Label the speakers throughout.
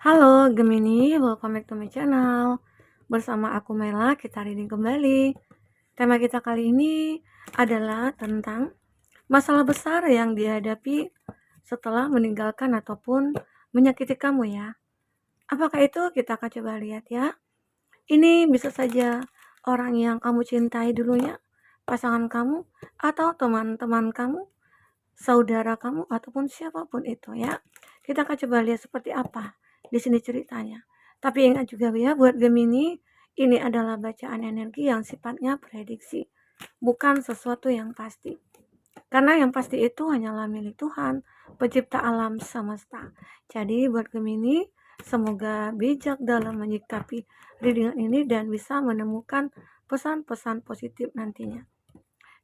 Speaker 1: Halo Gemini, welcome back to my channel. Bersama aku Mela, kita reading kembali. Tema kita kali ini adalah tentang masalah besar yang dihadapi setelah meninggalkan ataupun menyakiti kamu ya. Apakah itu? Kita akan coba lihat ya. Ini bisa saja orang yang kamu cintai dulunya, pasangan kamu, atau teman-teman kamu, saudara kamu, ataupun siapapun itu ya. Kita akan coba lihat seperti apa di sini ceritanya. Tapi ingat juga ya, buat Gemini, ini adalah bacaan energi yang sifatnya prediksi, bukan sesuatu yang pasti. Karena yang pasti itu hanyalah milik Tuhan, pencipta alam semesta. Jadi buat Gemini, semoga bijak dalam menyikapi readingan ini dan bisa menemukan pesan-pesan positif nantinya.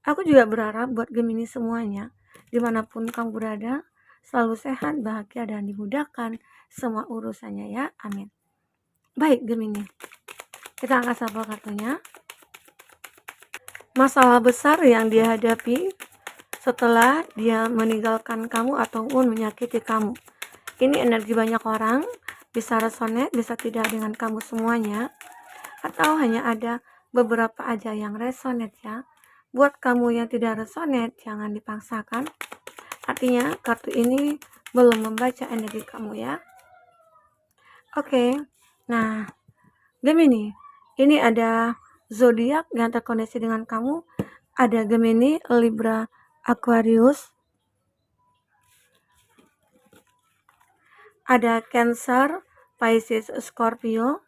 Speaker 1: Aku juga berharap buat Gemini semuanya, dimanapun kamu berada, selalu sehat, bahagia, dan dimudahkan semua urusannya ya. Amin. Baik Gemini, kita angkat sampel kartunya. Masalah besar yang dihadapi setelah dia meninggalkan kamu ataupun menyakiti kamu. Ini energi banyak orang, bisa resonate, bisa tidak dengan kamu semuanya, atau hanya ada beberapa aja yang resonate ya. Buat kamu yang tidak resonate, jangan dipaksakan. Artinya kartu ini belum membaca energi kamu ya. Oke, nah Gemini, ini ada zodiak yang terkoneksi dengan kamu. Ada Gemini, Libra, Aquarius, ada Cancer, Pisces, Scorpio,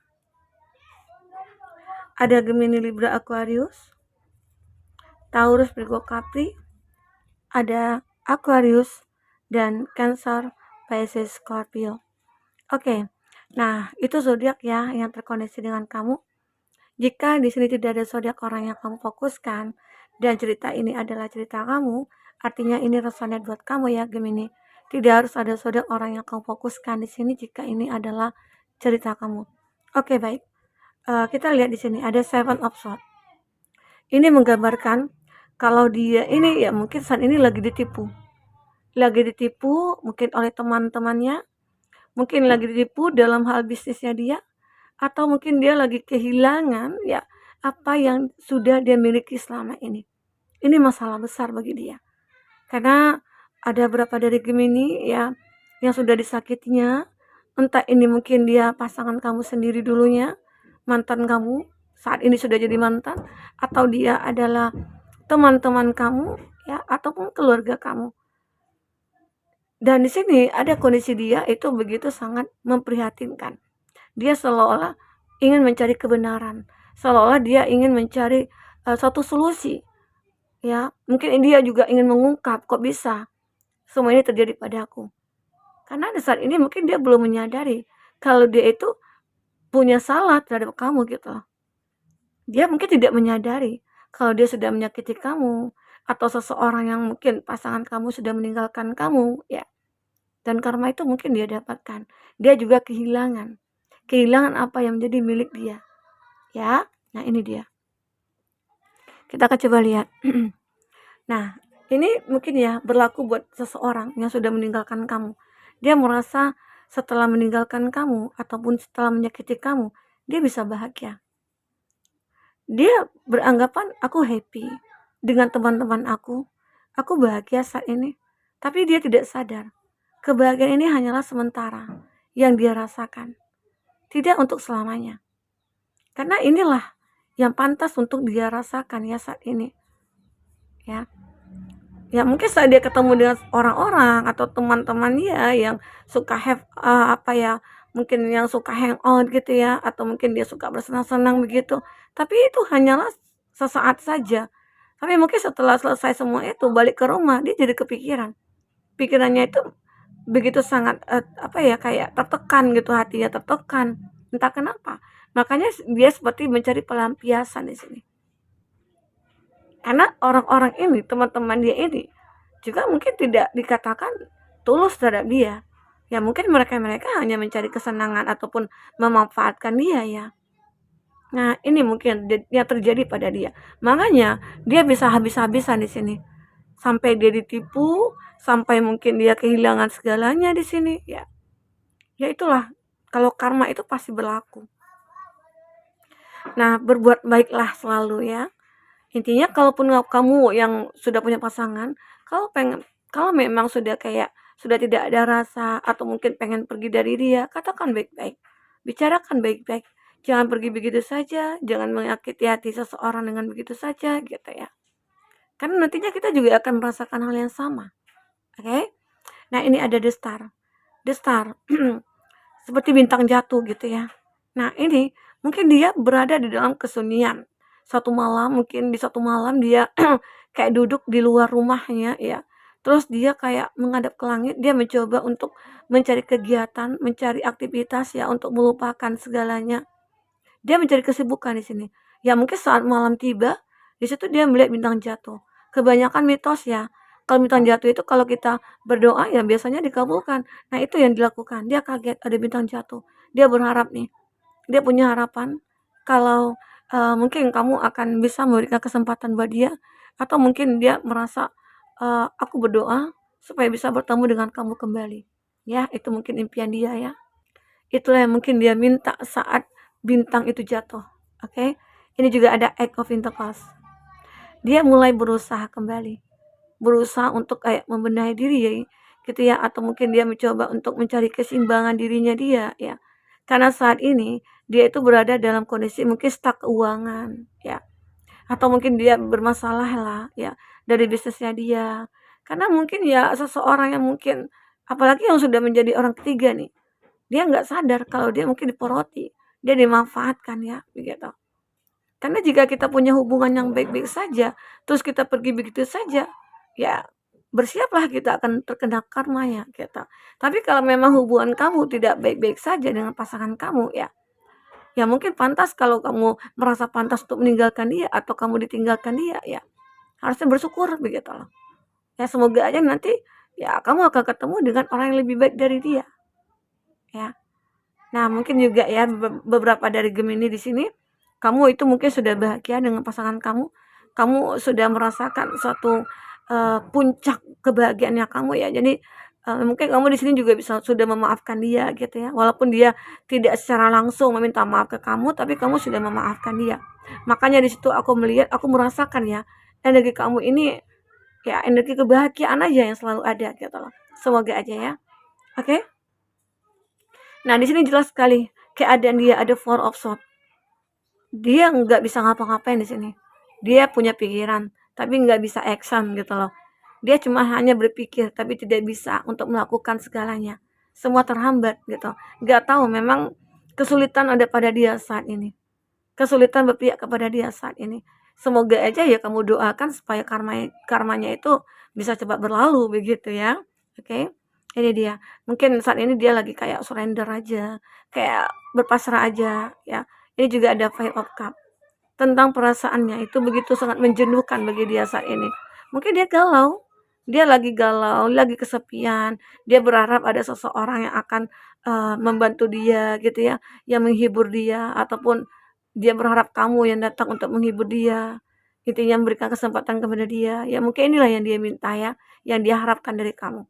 Speaker 1: ada Gemini, Libra, Aquarius, Taurus, Virgo, Capri, ada Aquarius, dan Cancer, Pisces, Scorpio. Oke, nah itu zodiak ya yang terkoneksi dengan kamu. Jika di sini tidak ada zodiak orang yang kamu fokuskan dan cerita ini adalah cerita kamu, artinya ini resonate buat kamu ya Gemini. Tidak harus ada zodiak orang yang kamu fokuskan di sini jika ini adalah cerita kamu. Oke, baik. Kita lihat di sini ada Seven of Swords. Ini menggambarkan kalau dia ini ya mungkin saat ini lagi ditipu. Lagi ditipu mungkin oleh teman-temannya, mungkin lagi ditipu dalam hal bisnisnya dia, atau mungkin dia lagi kehilangan ya apa yang sudah dia miliki selama ini. Ini masalah besar bagi dia. Karena ada beberapa dari Gemini ya yang sudah disakitinya, entah ini mungkin dia pasangan kamu sendiri dulunya, mantan kamu, saat ini sudah jadi mantan, atau dia adalah teman-teman kamu ya ataupun keluarga kamu. Dan di sini ada kondisi dia itu begitu sangat memprihatinkan. Dia seolah-olah ingin mencari kebenaran, seolah-olah dia ingin mencari suatu solusi. Ya, mungkin dia juga ingin mengungkap, kok bisa semua ini terjadi padaku. Karena di saat ini mungkin dia belum menyadari kalau dia itu punya salah terhadap kamu gitu. Dia mungkin tidak menyadari kalau dia sudah menyakiti kamu atau seseorang yang mungkin pasangan kamu sudah meninggalkan kamu ya. Dan karma itu mungkin dia dapatkan. Dia juga kehilangan apa yang menjadi milik dia. Ya, nah ini dia. Kita akan coba lihat. Nah, ini mungkin ya berlaku buat seseorang yang sudah meninggalkan kamu. Dia merasa setelah meninggalkan kamu ataupun setelah menyakiti kamu, dia bisa bahagia. Dia beranggapan aku happy dengan teman-teman aku bahagia saat ini. Tapi dia tidak sadar, kebahagiaan ini hanyalah sementara yang dia rasakan. Tidak untuk selamanya. Karena inilah yang pantas untuk dia rasakan ya saat ini. Ya. Ya mungkin saat dia ketemu dengan orang-orang atau teman-teman dia yang suka mungkin yang suka hangout gitu ya, atau mungkin dia suka bersenang-senang begitu. Tapi itu hanyalah sesaat saja. Tapi mungkin setelah selesai semua itu balik ke rumah dia jadi kepikiran. Pikirannya itu begitu sangat kayak tertekan gitu, hatinya tertekan. Entah kenapa. Makanya dia seperti mencari pelampiasan di sini. Karena orang-orang ini, teman-teman dia ini juga mungkin tidak dikatakan tulus terhadap dia. Ya mungkin mereka hanya mencari kesenangan ataupun memanfaatkan dia ya. Nah, ini mungkin yang terjadi pada dia. Makanya dia bisa habis-habisan di sini. Sampai dia ditipu, sampai mungkin dia kehilangan segalanya di sini ya. Ya itulah Kalau karma itu pasti berlaku. Nah, berbuat baiklah selalu ya. Intinya kalaupun kamu yang sudah punya pasangan, kalau memang sudah kayak sudah tidak ada rasa atau mungkin pengen pergi dari dia, katakan baik-baik. Bicarakan baik-baik. Jangan pergi begitu saja, jangan menyakiti hati seseorang dengan begitu saja gitu ya. Karena nantinya kita juga akan merasakan hal yang sama. Oke? Nah, ini ada The Star. The Star seperti bintang jatuh gitu ya. Nah, ini mungkin dia berada di dalam kesunyian. Di satu malam dia kayak duduk di luar rumahnya ya. Terus dia kayak menghadap ke langit, dia mencoba untuk mencari kegiatan, mencari aktivitas ya untuk melupakan segalanya. Dia mencari kesibukan di sini. Ya mungkin saat malam tiba, di situ dia melihat bintang jatuh. Kebanyakan mitos ya. Kalau bintang jatuh itu kalau kita berdoa ya biasanya dikabulkan. Nah, itu yang dilakukan. Dia kaget ada bintang jatuh. Dia berharap nih. Dia punya harapan kalau mungkin kamu akan bisa memberikan kesempatan buat dia atau mungkin dia merasa aku berdoa supaya bisa bertemu dengan kamu kembali. Ya, itu mungkin impian dia ya. Itulah yang mungkin dia minta saat bintang itu jatuh. Oke. Ini juga ada Act of Intercourse. Dia mulai berusaha kembali. Berusaha untuk kayak membenahi diri ya, gitu ya, atau mungkin dia mencoba untuk mencari keseimbangan dirinya dia ya. Karena saat ini dia itu berada dalam kondisi mungkin stuck keuangan ya, atau mungkin dia bermasalah lah ya dari bisnisnya dia. Karena mungkin ya seseorang yang mungkin apalagi yang sudah menjadi orang ketiga nih, dia nggak sadar kalau dia mungkin diporoti, dia dimanfaatkan ya, begitu. Karena jika kita punya hubungan yang baik-baik saja, terus kita pergi begitu saja, ya bersiaplah kita akan terkena karmanya kita. Tapi kalau memang hubungan kamu tidak baik-baik saja dengan pasangan kamu ya, ya mungkin pantas kalau kamu merasa pantas untuk meninggalkan dia atau kamu ditinggalkan dia ya, harusnya bersyukur begitu loh. Ya semoga aja nanti ya kamu akan ketemu dengan orang yang lebih baik dari dia. Ya. Nah, mungkin juga ya beberapa dari Gemini di sini, kamu itu mungkin sudah bahagia dengan pasangan kamu. Kamu sudah merasakan suatu puncak kebahagiaannya kamu ya. Jadi mungkin kamu di sini juga bisa sudah memaafkan dia gitu ya. Walaupun dia tidak secara langsung meminta maaf ke kamu, tapi kamu sudah memaafkan dia. Makanya di situ aku melihat, aku merasakan ya energi kamu ini ya energi kebahagiaan aja yang selalu ada gitu loh. Semoga aja ya. Oke? Nah, di sini jelas sekali keadaan dia ada Four of Swords. Dia nggak bisa ngapa-ngapain di sini. Dia punya pikiran, tapi nggak bisa action gitu loh. Dia cuma hanya berpikir, tapi tidak bisa untuk melakukan segalanya. Semua terhambat gitu. Nggak tahu memang kesulitan ada pada dia saat ini. Kesulitan berpihak kepada dia saat ini. Semoga aja ya kamu doakan supaya karmanya itu bisa cepat berlalu begitu ya. Oke. Ini dia. Mungkin saat ini dia lagi kayak surrender aja, kayak berpasrah aja ya. Ini juga ada Five of Cup. Tentang perasaannya itu begitu sangat menjenuhkan bagi dia saat ini. Mungkin dia galau, lagi kesepian. Dia berharap ada seseorang yang akan membantu dia gitu ya, yang menghibur dia ataupun dia berharap kamu yang datang untuk menghibur dia. Intinya memberikan kesempatan kepada dia. Ya mungkin inilah yang dia minta ya, yang dia harapkan dari kamu.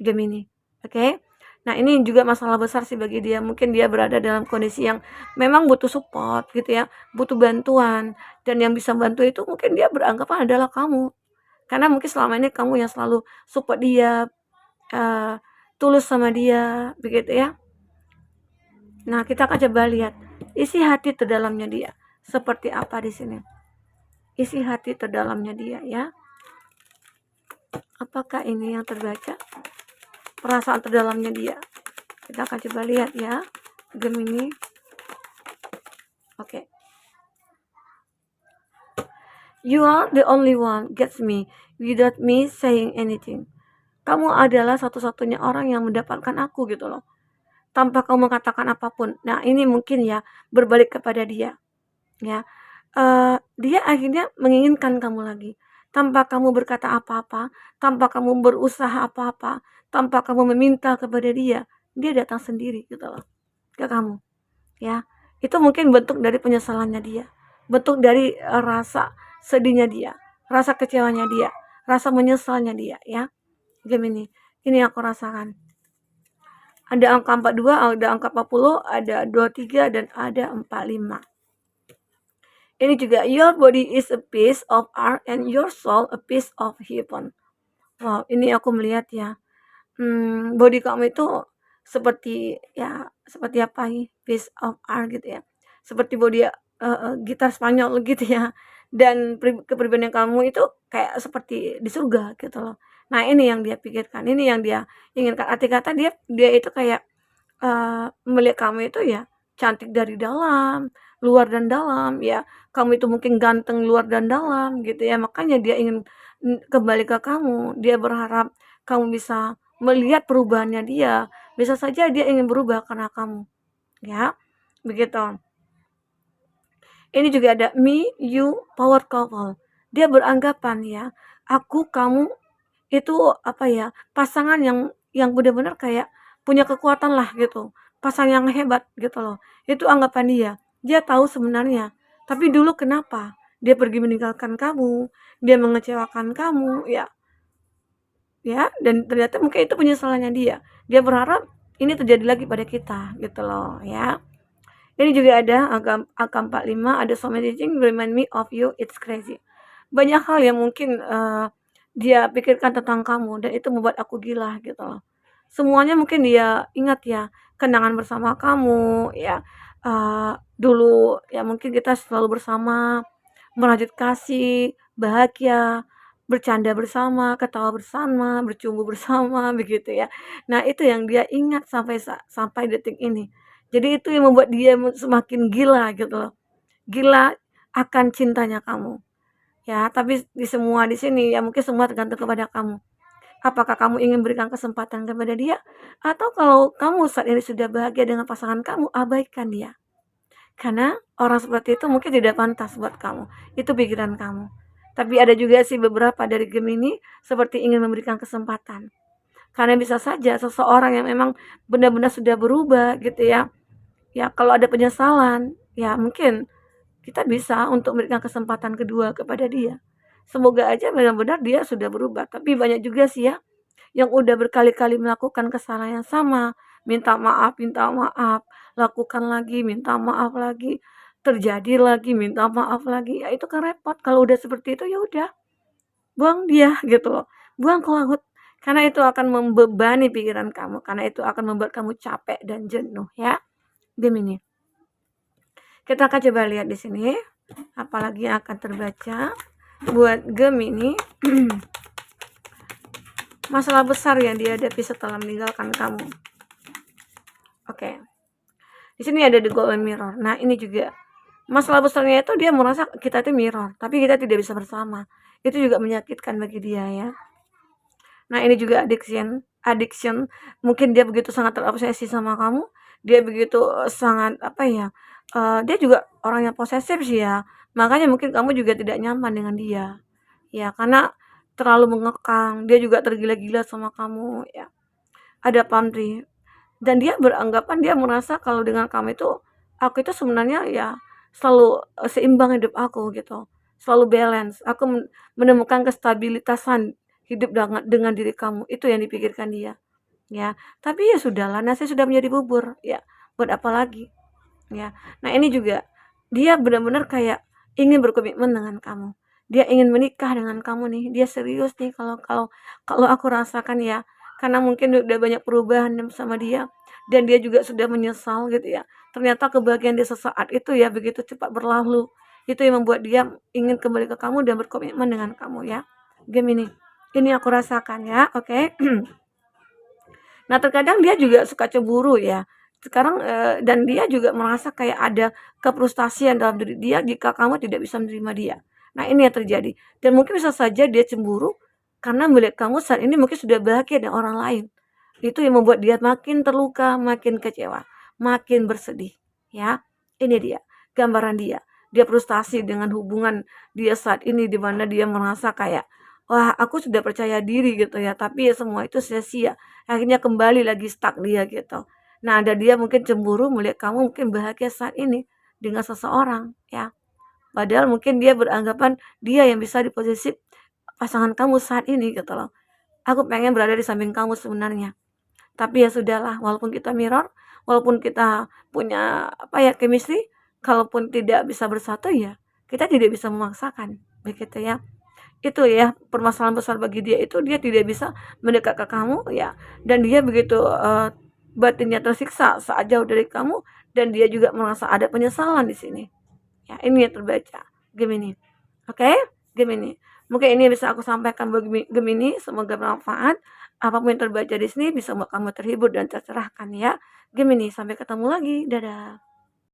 Speaker 1: Gemini. Oke. Nah, ini juga masalah besar sih bagi dia. Mungkin dia berada dalam kondisi yang memang butuh support gitu ya, butuh bantuan dan yang bisa bantu itu mungkin dia beranggapan adalah kamu. Karena mungkin selama ini kamu yang selalu support dia, eee, tulus sama dia, begitu ya. Nah, kita akan coba lihat isi hati terdalamnya dia seperti apa di sini. Isi hati terdalamnya dia ya. Apakah ini yang terbaca? Perasaan terdalamnya dia. Kita akan coba lihat ya, Gemini. Oke. You are the only one gets me without me saying anything. Kamu adalah satu-satunya orang yang mendapatkan aku gitu loh. Tanpa kamu mengatakan apapun. Nah, ini mungkin ya berbalik kepada dia. Ya. Dia akhirnya menginginkan kamu lagi. Tanpa kamu berkata apa-apa, tanpa kamu berusaha apa-apa, tanpa kamu meminta kepada dia datang sendiri gitu loh ke kamu ya. Itu mungkin bentuk dari penyesalannya dia, bentuk dari rasa sedihnya dia, rasa kecewanya dia, rasa menyesalnya dia ya. Gemini, ini aku rasakan. Ada angka 42, ada angka 40, ada 23, dan ada 45. Ini juga, your body is a piece of art and your soul a piece of heaven. Wow, ini aku melihat ya, body kamu itu seperti ya, seperti apa ya, piece of art gitu ya. Seperti body gitar Spanyol gitu ya. Dan kepribadian kamu itu kayak seperti di surga gitu loh. Nah, ini yang dia pikirkan, ini yang dia inginkan. Arti kata dia dia itu kayak melihat kamu itu ya cantik dari dalam, luar dan dalam, ya kamu itu mungkin ganteng luar dan dalam gitu ya, makanya dia ingin kembali ke kamu. Dia berharap kamu bisa melihat perubahannya dia, bisa saja dia ingin berubah karena kamu, ya, begitu. Ini juga ada me, you, power couple. Dia beranggapan ya, aku, kamu itu apa ya, pasangan yang benar-benar kayak punya kekuatan lah gitu, pasangan yang hebat gitu loh. Itu anggapan dia. Dia tahu sebenarnya, tapi dulu kenapa dia pergi meninggalkan kamu, dia mengecewakan kamu, ya, ya, dan ternyata mungkin itu penyesalannya dia. Dia berharap ini terjadi lagi pada kita gitu loh, ya. Ini juga ada angka 45, ada so many things remind me of you, it's crazy. Banyak hal yang mungkin dia pikirkan tentang kamu dan itu membuat aku gila gitu loh. Semuanya mungkin dia ingat ya, kenangan bersama kamu ya, dulu ya mungkin kita selalu bersama, merajut kasih, bahagia, bercanda bersama, ketawa bersama, bercumbu bersama, begitu ya. Nah, itu yang dia ingat sampai detik ini. Jadi itu yang membuat dia semakin gila gitu loh, gila akan cintanya kamu. Ya, tapi di semua di sini ya mungkin semua tergantung kepada kamu. Apakah kamu ingin berikan kesempatan kepada dia? Atau kalau kamu saat ini sudah bahagia dengan pasangan kamu, abaikan dia. Karena orang seperti itu mungkin tidak pantas buat kamu. Itu pikiran kamu. Tapi ada juga sih beberapa dari Gemini seperti ingin memberikan kesempatan. Karena bisa saja seseorang yang memang benar-benar sudah berubah gitu ya. Ya kalau ada penyesalan, ya mungkin kita bisa untuk memberikan kesempatan kedua kepada dia. Semoga aja benar-benar dia sudah berubah. Tapi banyak juga sih ya yang udah berkali-kali melakukan kesalahan yang sama, minta maaf, lakukan lagi, minta maaf lagi, terjadi lagi, minta maaf lagi. Ya itu kan repot. Kalau udah seperti itu ya udah, buang dia gitu loh. Buang ke laut. Karena itu akan membebani pikiran kamu, karena itu akan membuat kamu capek dan jenuh ya. Gemini. Kita akan coba lihat di sini apalagi yang akan terbaca buat Gemini. Masalah besar yang dihadapi setelah meninggalkan kamu. Oke. Di sini ada the golden mirror. Nah, ini juga masalah besarnya itu dia merasa kita itu mirror, tapi kita tidak bisa bersama. Itu juga menyakitkan bagi dia ya. Nah, ini juga addiction. Mungkin dia begitu sangat terobsesi sama kamu, dia begitu sangat apa ya? Dia juga orang yang posesif sih ya. Makanya mungkin kamu juga tidak nyaman dengan dia. Ya, karena terlalu mengekang, dia juga tergila-gila sama kamu ya. Ada pamrih dan dia beranggapan dia merasa kalau dengan kamu itu aku itu sebenarnya ya selalu seimbang hidup aku gitu. Selalu balance. Aku menemukan kestabilitasan hidup dengan diri kamu. Itu yang dipikirkan dia. Ya, tapi ya sudahlah, nasi sudah menjadi bubur. Ya, buat apa lagi? Ya. Nah, ini juga dia benar-benar kayak ingin berkomitmen dengan kamu. Dia ingin menikah dengan kamu nih. Dia serius nih kalau kalau kalau aku rasakan ya. Karena mungkin udah banyak perubahan sama dia dan dia juga sudah menyesal gitu ya. Ternyata kebahagiaan dia sesaat itu ya begitu cepat berlalu. Itu yang membuat dia ingin kembali ke kamu dan berkomitmen dengan kamu ya. Gemini. Ini aku rasakan ya, oke. Nah, terkadang dia juga suka cemburu ya. Sekarang dan dia juga merasa kayak ada kefrustasian dalam diri dia jika kamu tidak bisa menerima dia. Nah, ini yang terjadi. Dan mungkin bisa saja dia cemburu karena melihat kamu saat ini mungkin sudah bahagia dengan orang lain. Itu yang membuat dia makin terluka, makin kecewa, makin bersedih. Ya, ini dia gambaran dia. Dia frustasi dengan hubungan dia saat ini di mana dia merasa kayak, wah aku sudah percaya diri gitu ya, tapi ya semua itu sia-sia. Akhirnya kembali lagi stuck dia gitu. Nah, ada dia mungkin cemburu melihat kamu mungkin bahagia saat ini dengan seseorang ya. Padahal mungkin dia beranggapan dia yang bisa di pasangan kamu saat ini gitu loh. Aku pengen berada di samping kamu sebenarnya. Tapi ya sudahlah, walaupun kita mirror, walaupun kita punya chemistry, kalaupun tidak bisa bersatu ya kita tidak bisa memaksakan, begitu ya. Itu ya permasalahan besar bagi dia itu, dia tidak bisa mendekat ke kamu ya, dan dia begitu batinnya tersiksa saat jauh dari kamu, dan dia juga merasa ada penyesalan di sini. Ya, ini yang terbaca Gemini. Oke, Gemini. Mungkin ini bisa aku sampaikan bagi Gemini, semoga bermanfaat. Apapun yang terbaca di sini bisa membuat kamu terhibur dan tercerahkan ya. Gemini, sampai ketemu lagi. Dadah.